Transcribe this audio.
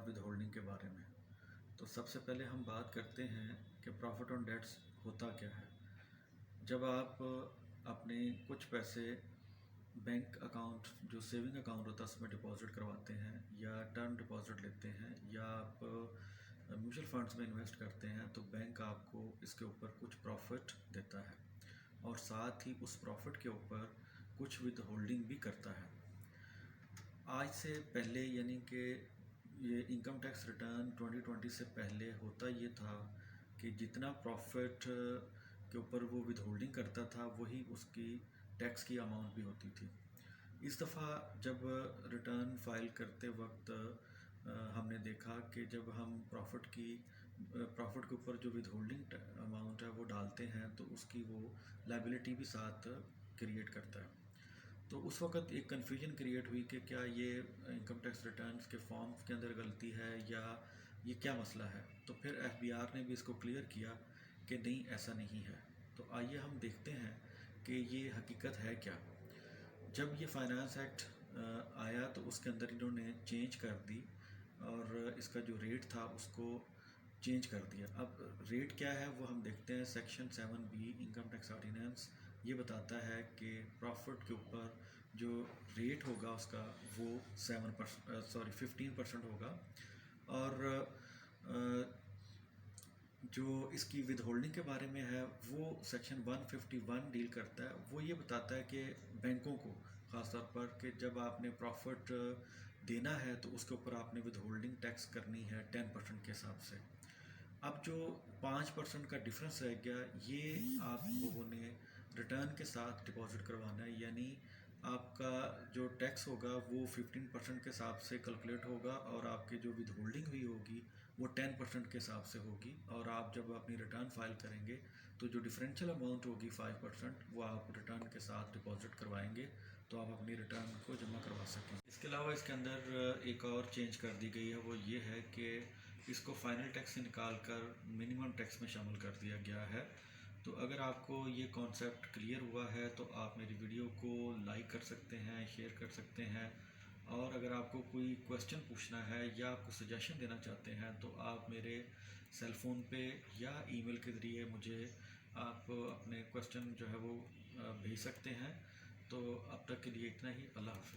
With holding के बारे में। तो सबसे पहले हम बात करते हैं कि प्रॉफिट ऑन डेट्स होता क्या है। जब आप अपने कुछ पैसे बैंक अकाउंट जो सेविंग अकाउंट होता है उसमें डिपॉजिट करवाते हैं या टर्म डिपॉजिट लेते हैं या आप म्यूचुअल फंड्स में इन्वेस्ट करते हैं, तो बैंक आपको इसके ऊपर कुछ प्रॉफिट देता है और साथ ही उस प्रॉफिट के ऊपर कुछ विद होल्डिंग भी करता है। आज से पहले यानी कि ये इनकम टैक्स रिटर्न 2020 से पहले होता ये था कि जितना प्रॉफिट के ऊपर वो विद होल्डिंग करता था वही उसकी टैक्स की अमाउंट भी होती थी। इस दफ़ा जब रिटर्न फाइल करते वक्त हमने देखा कि जब हम प्रॉफिट के ऊपर जो विद होल्डिंग अमाउंट है वो डालते हैं तो उसकी वो लायबिलिटी भी साथ क्रिएट करता है। तो उस वक़्त एक कन्फ्यूजन क्रिएट हुई कि क्या ये इनकम टैक्स रिटर्न्स के फॉर्म के अंदर गलती है या ये क्या मसला है। तो फिर एफबीआर ने भी इसको क्लियर किया कि नहीं, ऐसा नहीं है। तो आइए हम देखते हैं कि ये हकीकत है क्या। जब ये फाइनेंस एक्ट आया तो उसके अंदर इन्होंने चेंज कर दी और इसका जो रेट था उसको चेंज कर दिया। अब रेट क्या है वो हम देखते हैं। Section 7B income tax ordinance ये बताता है कि प्रॉफिट के ऊपर जो रेट होगा उसका वो 15% होगा। और जो इसकी विद होल्डिंग के बारे में है वो सेक्शन 151 डील करता है। वो ये बताता है कि बैंकों को ख़ासतौर पर कि जब आपने प्रॉफिट देना है तो उसके ऊपर आपने विद होल्डिंग टैक्स करनी है 10% के हिसाब से। अब जो 5% का डिफरेंस रह गया ये आप लोगों ने रिटर्न के साथ डिपॉजिट करवाना है, यानी आपका जो टैक्स होगा वो 15% के हिसाब से कैलकुलेट होगा और आपकी जो विद होल्डिंग हुई होगी वो 10% के हिसाब से होगी। और आप जब अपनी रिटर्न फाइल करेंगे तो जो डिफरेंशियल अमाउंट होगी 5% वो आप रिटर्न के साथ डिपॉजिट करवाएंगे तो आप अपनी रिटर्न को जमा करवा सकें। इसके अलावा इसके अंदर एक और चेंज कर दी गई है, वो ये है कि इसको फाइनल टैक्स से निकाल कर मिनिमम टैक्स में शामिल कर दिया गया है। तो अगर आपको ये कॉन्सेप्ट क्लियर हुआ है तो आप मेरी वीडियो को लाइक कर सकते हैं, शेयर कर सकते हैं। और अगर आपको कोई क्वेश्चन पूछना है या आपको सजेशन देना चाहते हैं तो आप मेरे सेल फ़ोन पे या ईमेल के ज़रिए मुझे आप अपने क्वेश्चन जो है वो भेज सकते हैं। तो अब तक के लिए इतना ही। अल्लाह हाफ़िज़।